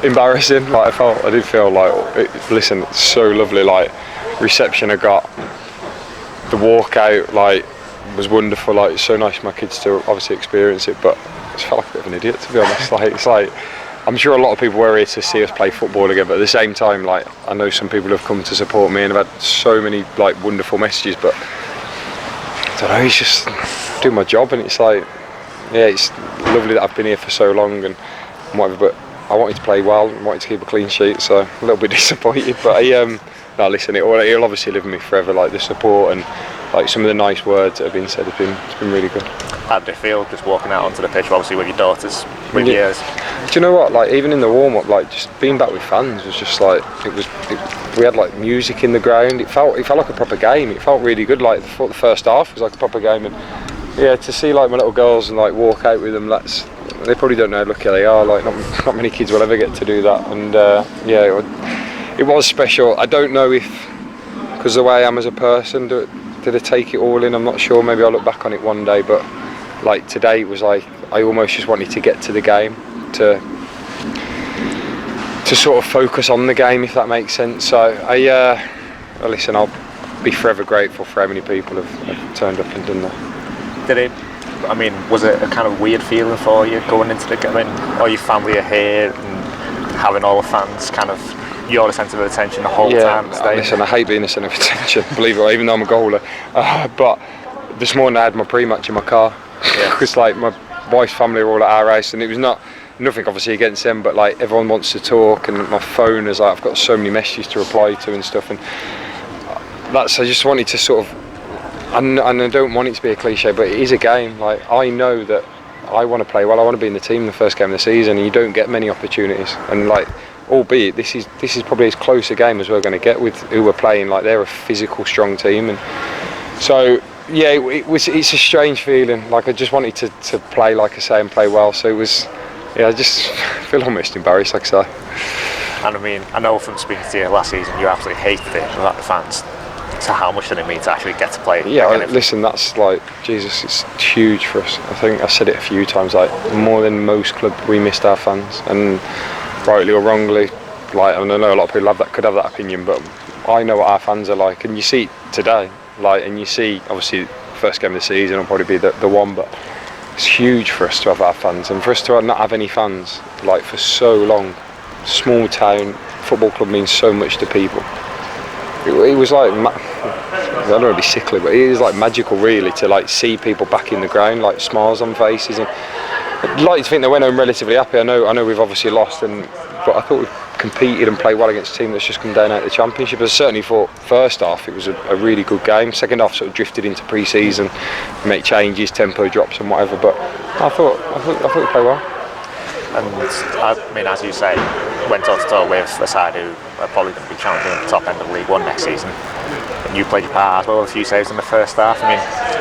embarrassing. Like I did feel like, listen, it's so lovely. Like reception I got, the walkout like was wonderful. Like it's so nice for my kids to obviously experience it, but I just felt like a bit of an idiot, to be honest. Like it's like, I'm sure a lot of people were here to see us play football again, but at the same time, like I know some people have come to support me and I've had so many like wonderful messages, but I don't know, it's just doing my job, and it's like, yeah, it's lovely that I've been here for so long and whatever, but I wanted to play well, I wanted to keep a clean sheet, so a little bit disappointed, but no, listen, it'll obviously live with me forever, like the support and like some of the nice words that have been said, it's been really good. How did it feel just walking out onto the pitch, obviously with your daughters, with years? Do you know what, like even in the warm-up, like just being back with fans was just like, we had like music in the ground, it felt like a proper game, it felt really good, like the first half was like a proper game, and yeah, to see like my little girls and like walk out with them, they probably don't know how lucky they are, like not many kids will ever get to do that, and yeah, it was special. I don't know if, because the way I am as a person, did I take it all in, I'm not sure, maybe I'll look back on it one day, but like today it was like I almost just wanted to get to the game, to sort of focus on the game, if that makes sense. So listen, I'll be forever grateful for how many people have turned up and done that. Was it a kind of weird feeling for you going into the game? All your family are here and having all the fans kind of, you're the centre of attention the whole time. Listen, I hate being the centre of attention, believe it or not, even though I'm a goaler. But this morning I had my pre-match in my car, because like my wife's family are all at our house, and it was nothing obviously against them, but like everyone wants to talk, and my phone is like, I've got so many messages to reply to and stuff, and I just wanted to sort of, and I don't want it to be a cliche, but it is a game. Like I know that I want to play well, I want to be in the team in the first game of the season, and you don't get many opportunities, and like, albeit this is probably as close a game as we're going to get with who we're playing. Like they're a physical, strong team, and so yeah, it's a strange feeling. Like I just wanted to play, like I say, and play well. So it was, I just feel almost embarrassed, like I say. And I know from speaking to you last season, you absolutely hated it about the fans. So how much did it mean to actually get to play? Yeah, listen, that's like, Jesus, it's huge for us. I think I said it a few times, like more than most clubs, we missed our fans, and rightly or wrongly, like, and I know a lot of people could have that opinion, but I know what our fans are like, and you see it today, like, and you see obviously first game of the season will probably be the one, but it's huge for us to have our fans, and for us to not have any fans like for so long. Small town football club means so much to people. It was like, I don't want to be sickly, but it is like magical really to like see people back in the ground, like smiles on faces, and I'd like to think they went home relatively happy. I know we've obviously lost, but I thought we competed and played well against a team that's just come down out of the Championship. I certainly thought first half it was a really good game. Second half sort of drifted into pre-season, make changes, tempo drops and whatever. But I thought we played well. And as you say, went toe to toe with a side who are probably going to be challenging at the top end of League One next season. And you played your part as well, a few saves in the first half.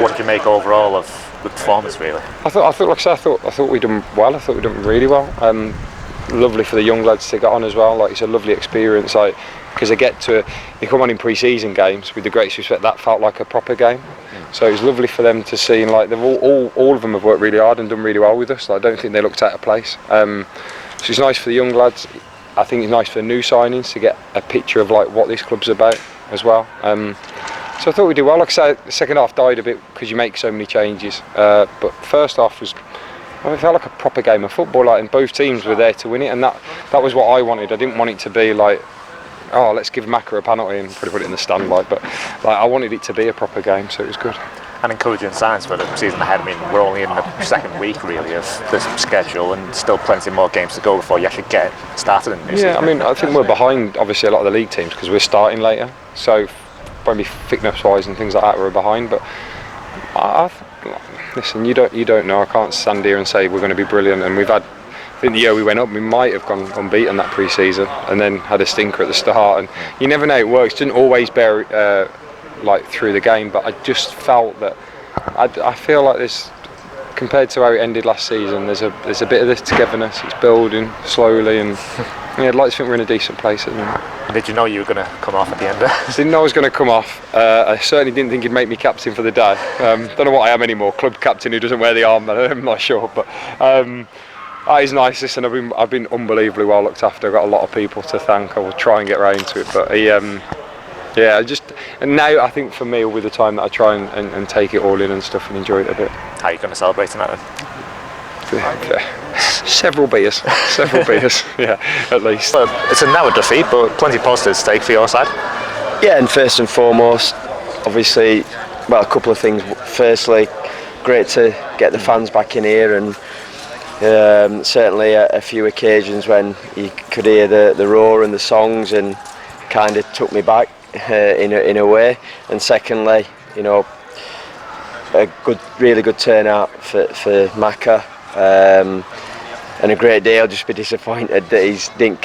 What did you make overall of the performance, really? I thought we done well. I thought we done really well. Lovely for the young lads to get on as well. Like it's a lovely experience. Like because they come on in pre-season games with the greatest respect. That felt like a proper game. So it was lovely for them to see. And like they've all of them have worked really hard and done really well with us. Like, I don't think they looked out of place. So it's nice for the young lads. I think it's nice for the new signings to get a picture of like what this club's about as well. So I thought we did well. Like I said, the second half died a bit because you make so many changes. But first half it felt like a proper game of football. Like, and both teams were there to win it, and that was what I wanted. I didn't want it to be like, oh, let's give Macca a penalty and put it in the stand, but like I wanted it to be a proper game, so it was good. And encouraging signs for the season ahead. We're only in the second week really of the schedule, and still plenty more games to go before you actually get started in the new season. I think we're behind obviously a lot of the league teams because we're starting later, so probably fitness wise and things like that we're behind, but listen, you don't know. I can't stand here and say we're going to be brilliant, and I think the year we went up we might have gone unbeaten that pre-season and then had a stinker at the start, and you never know how it works. It didn't always bear like through the game, but I just felt that I feel like this, compared to how it ended last season, there's a bit of this togetherness. It's building slowly, and I'd like to think we're in a decent place at the minute. Did you know you were going to come off at the end? I didn't know I was going to come off. I certainly didn't think he'd make me captain for the day. Don't know what I am anymore, club captain who doesn't wear the armband. I'm not sure, but That is nice. Listen, I've been unbelievably well looked after. I've got a lot of people to thank. I will try and get right into it, but he, and now I think for me, with the time that I try and take it all in and stuff and enjoy it a bit. How are you going to celebrate tonight then? Several beers, yeah, at least. Well, it's now a defeat, but plenty of positives to take for your side. Yeah, and first and foremost, obviously, well, a couple of things. Firstly, great to get the fans back in here, and certainly a few occasions when you could hear the roar and the songs, and kind of took me back in a way. And secondly, a really good turnout for Macca. And a great day. I'll just be disappointed that he didn't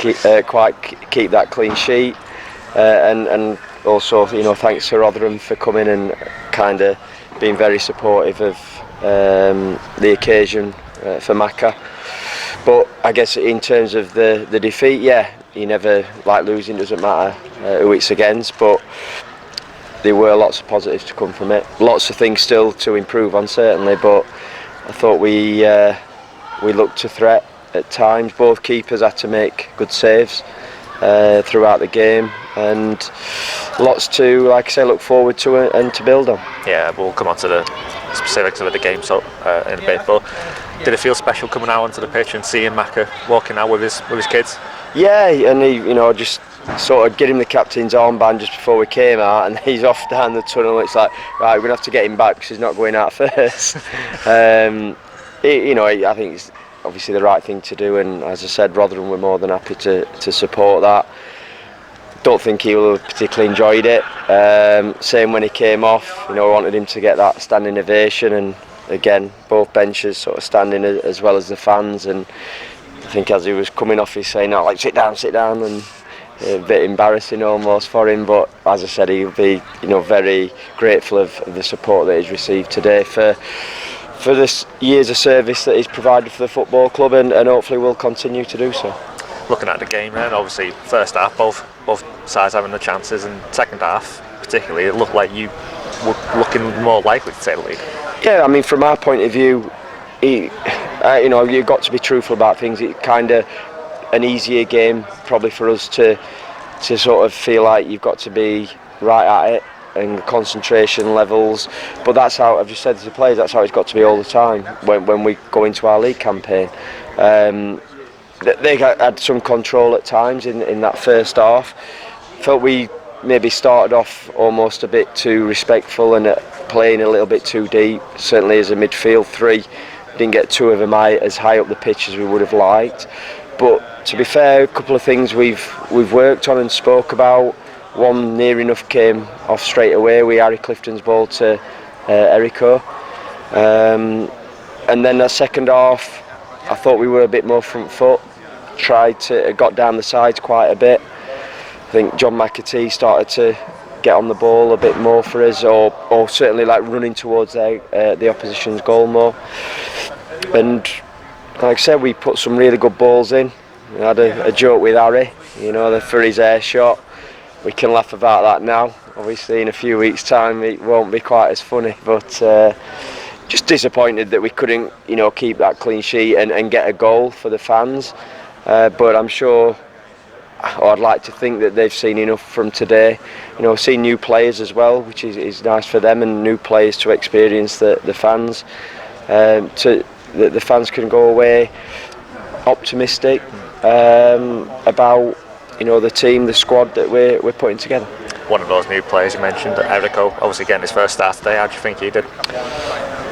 quite keep that clean sheet, and also thanks to Rotherham for coming and kind of being very supportive of the occasion for Macca. But I guess in terms of the defeat, yeah, you never like losing, doesn't matter who it's against, but there were lots of positives to come from it. Lots of things still to improve on, certainly, but I thought we looked to threat at times. Both keepers had to make good saves throughout the game, and lots to, like I say, look forward to and to build on. Yeah, we'll come on to the specifics of the game in a bit, but did it feel special coming out onto the pitch and seeing Macca walking out with his kids? Yeah, and he, just sort of get him the captain's armband just before we came out, and he's off down the tunnel. It's like, right, we're going to have to get him back because he's not going out first. I think it's obviously the right thing to do, and as I said, Rotherham were more than happy to support that. Don't think he will have particularly enjoyed it. Same when he came off, wanted him to get that standing ovation, and again, both benches sort of standing as well as the fans. And I think as he was coming off, he's saying, "No, like sit down," and a bit embarrassing almost for him. But as I said, he'll be, very grateful of the support that he's received today for this years of service that he's provided for the football club, and hopefully will continue to do so. Looking at the game then, obviously first half both sides having the chances, and second half particularly it looked like you were looking more likely to take the lead. Yeah, I mean, from our point of view, you've got to be truthful about things. It's kind of an easier game probably for us to sort of feel like you've got to be right at it, and concentration levels, but that's how, I've just said to the players, that's how it's got to be all the time when we go into our league campaign. They had some control at times in that first half. Felt we maybe started off almost a bit too respectful and playing a little bit too deep, certainly as a midfield three. Didn't get two of them as high up the pitch as we would have liked, but to be fair, a couple of things we've worked on and spoke about. One near enough came off straight away with Harry Clifton's ball to Erico, and then that second half I thought we were a bit more front foot, got down the sides quite a bit. I think John McAtee started to get on the ball a bit more for us, or certainly like running towards the opposition's goal more. And like I said, we put some really good balls in. We had a joke with Harry, for his air shot. We can laugh about that now. Obviously in a few weeks' time it won't be quite as funny, but just disappointed that we couldn't keep that clean sheet and get a goal for the fans. But I'm sure, or I'd like to think that they've seen enough from today. Seen new players as well, which is nice for them, and new players to experience the fans. The fans can go away optimistic about the team, the squad that we're putting together. One of those new players you mentioned, Erico, obviously getting his first start today. How do you think he did?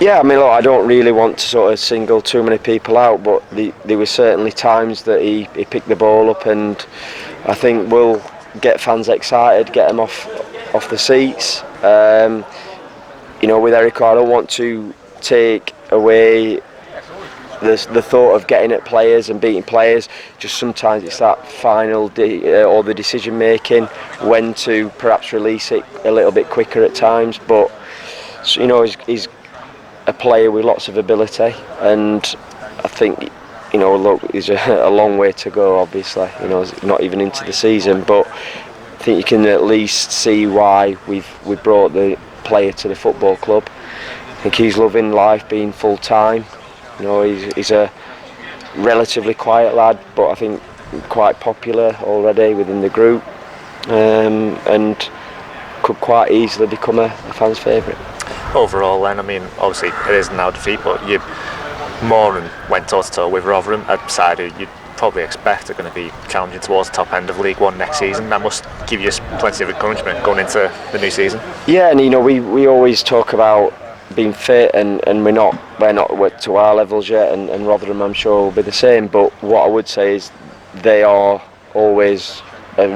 Yeah, I mean, look, I don't really want to sort of single too many people out, but there were certainly times that he picked the ball up, and I think we'll get fans excited, get them off the seats. With Erico, I don't want to take away the thought of getting at players and beating players. Just sometimes it's that final or the decision making when to perhaps release it a little bit quicker at times. But he's a player with lots of ability, and I think look, he's a long way to go. Obviously, not even into the season, but I think you can at least see why we brought the player to the football club. I think he's loving life, being full time. He's a relatively quiet lad, but I think quite popular already within the group, and could quite easily become a fan's favourite. Overall then, I mean, obviously it is now defeat, but you more than went toe-to-toe with Rotherham, a side who you'd probably expect are going to be challenging towards the top end of League One next season. That must give you plenty of encouragement going into the new season. Yeah, and we always talk about being fit, and we're not to our levels yet, and Rotherham I'm sure will be the same, but what I would say is they are always a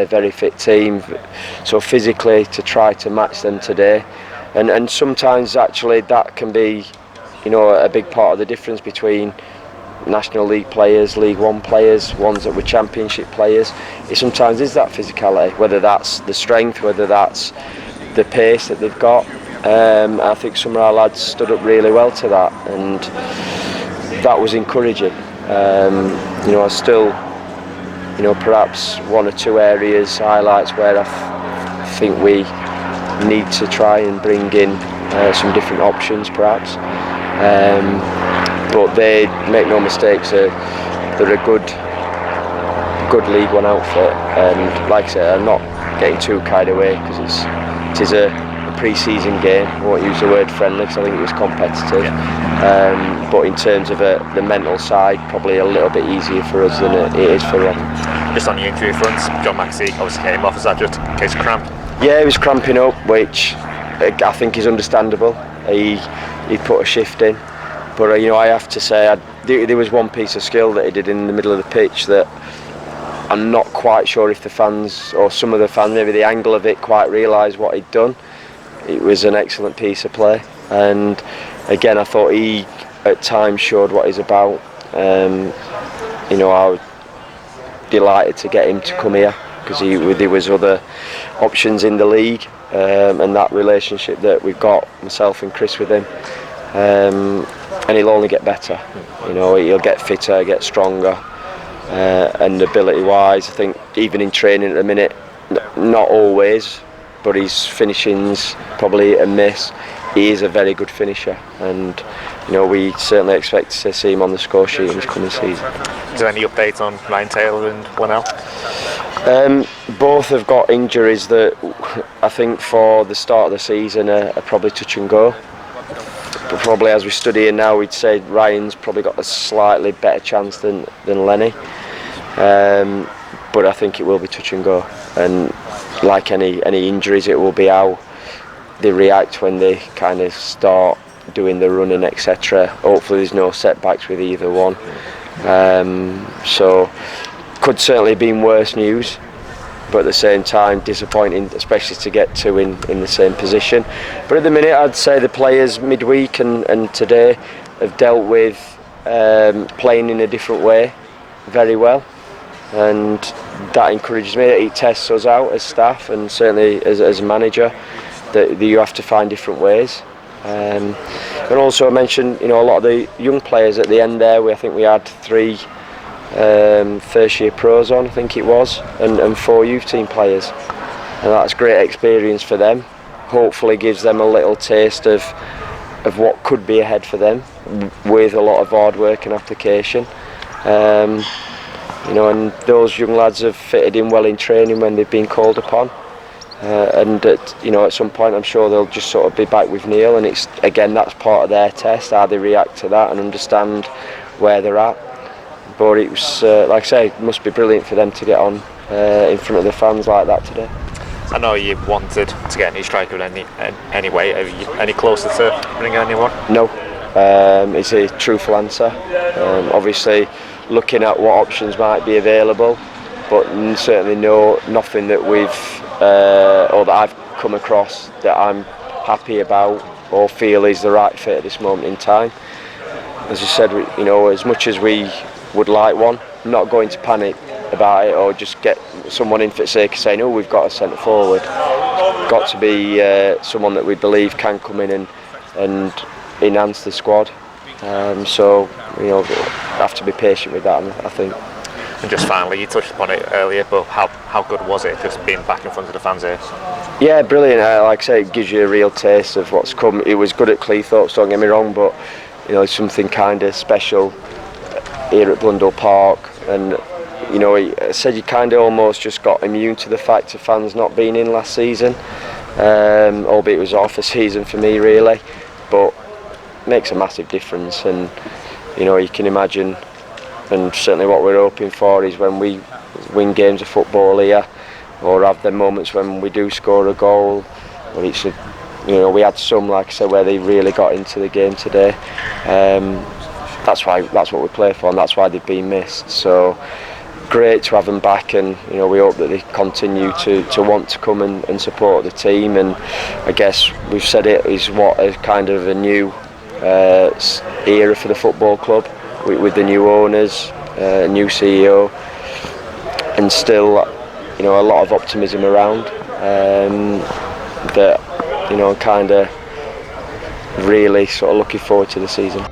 very fit team, so physically to try to match them today, and sometimes actually that can be a big part of the difference between National League players, League One players, ones that were Championship players. It sometimes is that physicality, whether that's the strength, whether that's the pace that they've got. I think some of our lads stood up really well to that, and that was encouraging. I still, perhaps one or two areas, highlights where I think we need to try and bring in some different options, perhaps. But they make no mistakes. They're a good League One outfit, and like I said, I'm not getting too carried away because it is a pre-season game. I won't use the word friendly because I think it was competitive, but in terms of the mental side, probably a little bit easier for us than it is for them. Just on the injury front, John McKeown obviously came off. Is that just a case of cramp? Yeah, he was cramping up, which I think is understandable. He put a shift in, but I have to say there was one piece of skill that he did in the middle of the pitch that I'm not quite sure if the fans, or some of the fans, maybe the angle of it, quite realised what he'd done. It was an excellent piece of play, and again I thought he at times showed what he's about. I was delighted to get him to come here because there was other options in the league, and that relationship that we've got, myself and Chris, with him, and he'll only get better. He'll get fitter, get stronger, and ability wise I think even in training at the minute, not always, but his finishing's probably a miss. He is a very good finisher, and we certainly expect to see him on the score sheet in this coming season. Is there any update on Ryan Taylor and Linnell? Both have got injuries that I think for the start of the season are probably touch and go. But probably as we stood here now, we'd say Ryan's probably got a slightly better chance than Lenny. But I think it will be touch and go, and like any injuries, it will be how they react when they kind of start doing the running, etc. Hopefully there's no setbacks with either one. So could certainly have been worse news, but at the same time disappointing, especially to get two in the same position. But at the minute I'd say the players midweek and today have dealt with playing in a different way very well, and that encourages me. It tests us out as staff, and certainly as a manager, that you have to find different ways. And also I mentioned a lot of the young players at the end there. I think we had 3 first year pros on, I think it was, and 4 youth team players, and that's great experience for them. Hopefully gives them a little taste of what could be ahead for them, with a lot of hard work and application. And those young lads have fitted in well in training when they've been called upon, and at some point I'm sure they'll just sort of be back with Neil, and it's again that's part of their test, how they react to that and understand where they're at. But it was like I say, it must be brilliant for them to get on in front of the fans like that today. I know you wanted to get a new striker anyway. Are you any closer to bringing anyone? No, it's a truthful answer. Obviously looking at what options might be available, but certainly nothing that we've or that I've come across that I'm happy about or feel is the right fit at this moment in time. As I said, as much as we would like one, I'm not going to panic about it or just get someone in for the sake of saying, we've got a centre forward. It's got to be someone that we believe can come in and enhance the squad. So have to be patient with that, I think. And just finally, you touched upon it earlier, but how good was it just being back in front of the fans here? Yeah, brilliant. Like I say, it gives you a real taste of what's come. It was good at Cleethorpes, don't get me wrong, but it's something kind of special here at Blundell Park, and you know, he said you kind of almost just got immune to the fact of fans not being in last season, albeit it was half a season for me really, but it makes a massive difference. And you know, you can imagine, and certainly what we're hoping for is when we win games of football here, or have the moments when we do score a goal, or it's a, you know, we had some, like I said, where they really got into the game today. That's what we play for, and that's why they've been missed. So great to have them back, and you know, we hope that they continue to want to come and support the team. And I guess we've said it is what a kind of a new era for the football club, with the new owners, new CEO, and still, you know, a lot of optimism around, that, you know, kind of really sort of looking forward to the season.